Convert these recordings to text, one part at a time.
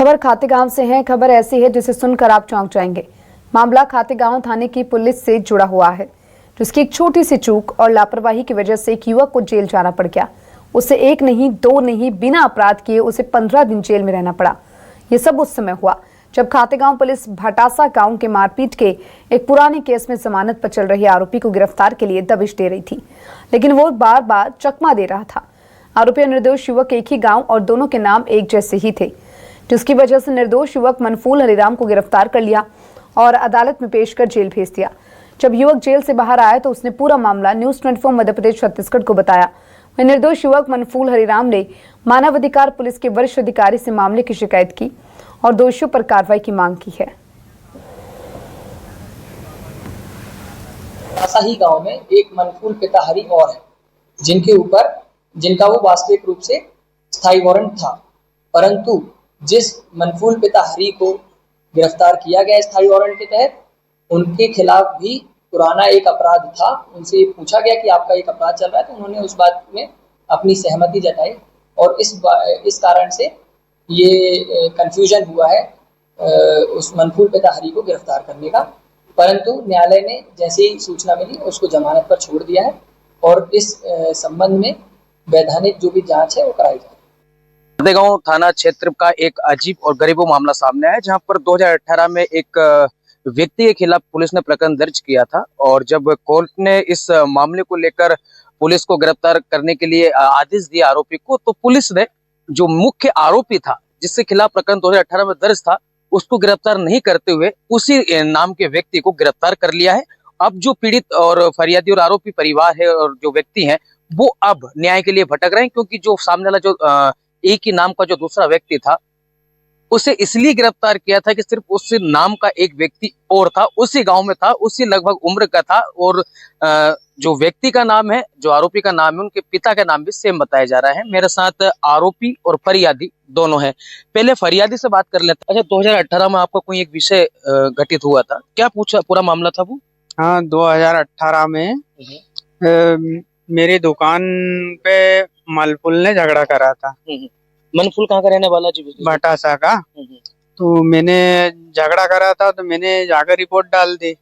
खबर खातेगांव से है। खबर ऐसी है जिसे सुनकर आप चौंक जाएंगे। मामला खातेगांव थाने की पुलिस से जुड़ा हुआ है, जिसकी एक छोटी सी चूक और लापरवाही की वजह से एक युवक को जेल जाना पड़ गया। उसे एक नहीं, दो नहीं, बिना अपराध किए उसे 15 दिन जेल में रहना पड़ा। ये सब उस समय हुआ जब खातेगांव पुलिस भटासा गांव के मारपीट के एक पुराने केस में जमानत पर चल रहे आरोपी को गिरफ्तार के लिए दबिश दे रही थी, लेकिन वो बार बार चकमा दे रहा था। आरोपी और निर्दोष युवक एक ही गांव और दोनों के नाम एक जैसे ही थे, जिसकी वजह से निर्दोष युवक मनफूल हरिराम को गिरफ्तार कर लिया और अदालत में पेश कर जेल भेज दिया। जब युवक जेल से बाहर आया तो उसने पूरा मामला न्यूज़ 24 मध्य प्रदेश छत्तीसगढ़ को बताया। वह निर्दोष युवक मनफूल हरिराम ने मानवाधिकार पुलिस के वरिष्ठ अधिकारी से मामले की शिकायत की और दोषियों पर कार्रवाई की मांग की है। ही गांव में एक मनफूल पिता हरि और है, जिनका वो वास्तविक रूप से स्थायी वारंट था, परंतु जिस मनफूल पिता हरि को गिरफ्तार किया गया स्थायी वारंट के तहत, उनके खिलाफ भी पुराना एक अपराध था। उनसे पूछा गया कि आपका एक अपराध चल रहा है, तो उन्होंने उस बात में अपनी सहमति जताई और इस कारण से ये कंफ्यूजन हुआ है उस मनफूल पिता हरि को गिरफ्तार करने का। परंतु न्यायालय ने जैसे ही सूचना मिली उसको जमानत पर छोड़ दिया है और इस संबंध में वैधानिक जो भी जांच है वो कराई जाए। खातेगांव थाना क्षेत्र का एक अजीब और गरीबों मामला सामने आया, जहां पर 2018 में एक व्यक्ति के खिलाफ पुलिस ने प्रकरण दर्ज किया था और जब कोर्ट ने इस मामले को लेकर पुलिस को गिरफ्तार करने के लिए आदेश दिया आरोपी को, तो पुलिस ने जो मुख्य आरोपी था जिसके खिलाफ प्रकरण 2018 में दर्ज था, उसको गिरफ्तार नहीं करते हुए उसी नाम के व्यक्ति को गिरफ्तार कर लिया है। अब जो पीड़ित और फरियादी और आरोपी परिवार है और जो व्यक्ति हैं, वो अब न्याय के लिए भटक रहे हैं, क्योंकि जो सामने वाला जो एक ही नाम का जो दूसरा व्यक्ति था, उसे इसलिए गिरफ्तार किया था कि सिर्फ उस नाम का एक व्यक्ति और था, उसी गांव में था, उसी लगभग उम्र का था और जो व्यक्ति का नाम है, जो आरोपी का नाम है, उनके पिता का नाम भी सेम बताया जा रहा है। मेरे साथ आरोपी और फरियादी दोनों हैं। पहले फरियादी से बात कर लेते हैं। अच्छा, 2018 में आपका कोई एक विषय घटित हुआ था, क्या पूछा पूरा मामला था वो? हाँ, 2018 में मेरी दुकान पे मनफूल ने झगड़ा करा था। मनफूल कहाँ का रहने वाला जी? भटासा का। तो मैंने झगड़ा करा था, तो मैंने जाकर रिपोर्ट डाल दी।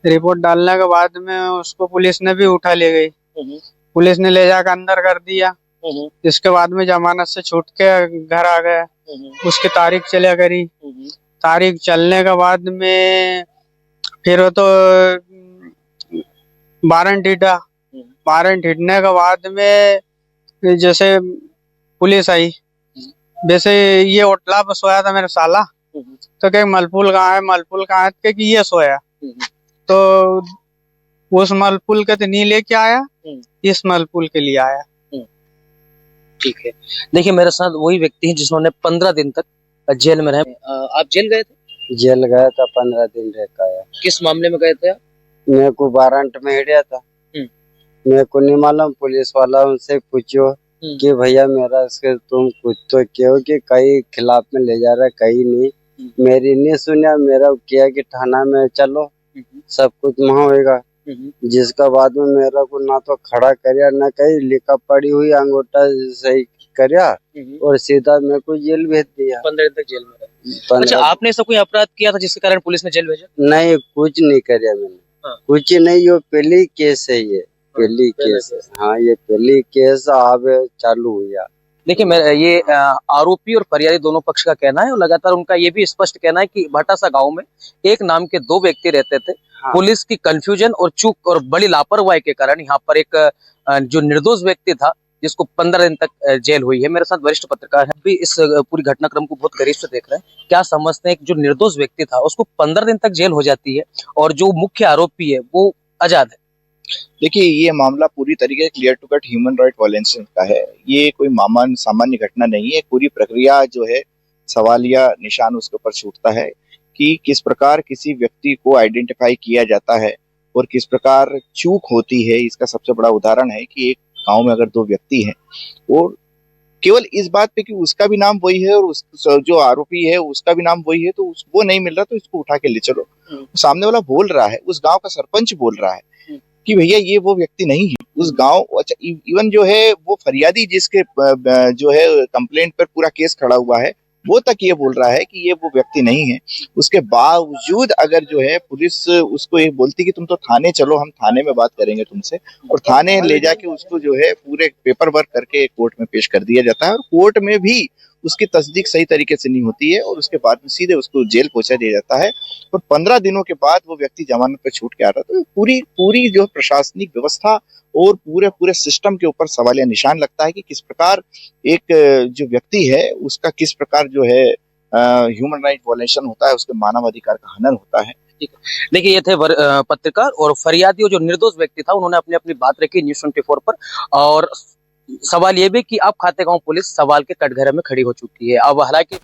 रिपोर्ट डालने के बाद में उसको पुलिस ने भी उठा ले गई। पुलिस ने ले जाकर अंदर कर दिया। इसके बाद में जमानत से छूट के घर आ गया। उसकी तारीख चले करी। तारीख चलने के बाद में फिर वो तो वारंट हिटा। वारंट हिटने के बाद में जैसे पुलिस आई, वैसे ये ओटला पर सोया था मेरा साला। तो क्या मलपुल कहाँ है, मलपुल कहाँ है, कि ये सोया। तो उस मलपुल के तो नहीं लेके आया, इस मलपुल के लिए आया। ठीक है, देखिए मेरे साथ वही व्यक्ति है जिन्होंने 15 दिन तक जेल में रहे। आप जेल गए थे? जेल गया था, 15 दिन रह के आया। किस मामले में गए थे आप? मेरे को वारंट में हिड़िया था। मेरे को नहीं मालूम, पुलिस वाला उनसे पूछो कि भैया मेरा इसके तुम कुछ तो क्यों कि कई खिलाफ में ले जा रहा है, कहीं नहीं। मेरी नहीं सुनिया, मेरा किया कि थाना में चलो, सब कुछ वहाँ होगा। जिसका बाद में मेरा को ना तो खड़ा करिया ना कहीं लिखा पड़ी हुई अंगूठा सही करिया और सीधा मेरे को जेल भेज दिया। 15 दिन तक जेल में रहे। अच्छा, आपने ऐसा कोई अपराध किया था जिसके कारण पुलिस ने जेल भेजा? नहीं, कुछ नहीं करिया मैंने। कुछ नहीं, ये पहली केस है, ये पहली केस है। हाँ, ये पहली केस अब चालू हुआ। देखिए, मेरा ये आरोपी और फरियादी दोनों पक्ष का कहना है और लगातार उनका ये भी स्पष्ट कहना है कि भटासा गांव में एक नाम के दो व्यक्ति रहते थे। हाँ। पुलिस की कंफ्यूजन और चूक और बड़ी लापरवाही के कारण यहाँ पर एक जो निर्दोष व्यक्ति था जिसको 15 दिन तक जेल हुई है। मेरे साथ वरिष्ठ पत्रकार हैं, भी इस पूरी घटनाक्रम को बहुत करीब से देख रहे हैं। क्या समझते हैं कि जो निर्दोष व्यक्ति था उसको 15 दिन तक जेल हो जाती है और जो मुख्य आरोपी है वो आजाद है? देखिए, ये मामला पूरी तरीके से clear to cut human right violence का है। ये कोई सामान्य घटना नहीं है। पूरी प्रक्रिया जो है सवालिया निशान उसके ऊपर छूटता है कि किस प्रकार किसी व्यक्ति को आइडेंटिफाई किया जाता है और किस प्रकार चूक होती है। इसका सबसे बड़ा उदाहरण है कि एक गांव में अगर दो व्यक्ति हैं और केवल इस बात पे कि उसका भी नाम वही है और उस जो आरोपी है उसका भी नाम वही है, तो वो नहीं मिल रहा तो इसको उठा के ले चलो। सामने वाला बोल रहा है, उस गांव का सरपंच बोल रहा है कि भैया ये वो व्यक्ति नहीं है उस गांव। अच्छा, इवन जो है वो फरियादी जिसके जो है कंप्लेंट पर पूरा केस खड़ा हुआ है, वो तक ये बोल रहा है कि ये वो व्यक्ति नहीं है। उसके बावजूद अगर जो है पुलिस उसको ये बोलती कि तुम तो थाने चलो, हम थाने में बात करेंगे तुमसे, और थाने ले जाके उसको जो है पूरे पेपर वर्क करके कोर्ट में पेश कर दिया जाता है, और कोर्ट में भी उसकी तस्दीक सही तरीके से नहीं होती है, और उसके बाद में सीधे उसको जेल पहुंचा दिया जाता है, और 15 दिनों के बाद वो व्यक्ति जमानत पर छूट के आ रहा था। तो पूरी जो प्रशासनिक व्यवस्था और पूरे सिस्टम के ऊपर सवालिया निशान लगता है कि किस प्रकार एक जो व्यक्ति है उसका किस प्रकार जो है ह्यूमन राइट वायलेशन होता है, उसके मानव अधिकार का हनन होता है। देखिए, ये थे पत्रकार और फरियादी, जो निर्दोष व्यक्ति था, उन्होंने अपनी बात रखी न्यूज़ 24 पर। और सवाल ये भी कि अब खातेगांव पुलिस सवाल के कटघरे में खड़ी हो चुकी है। अब हालांकि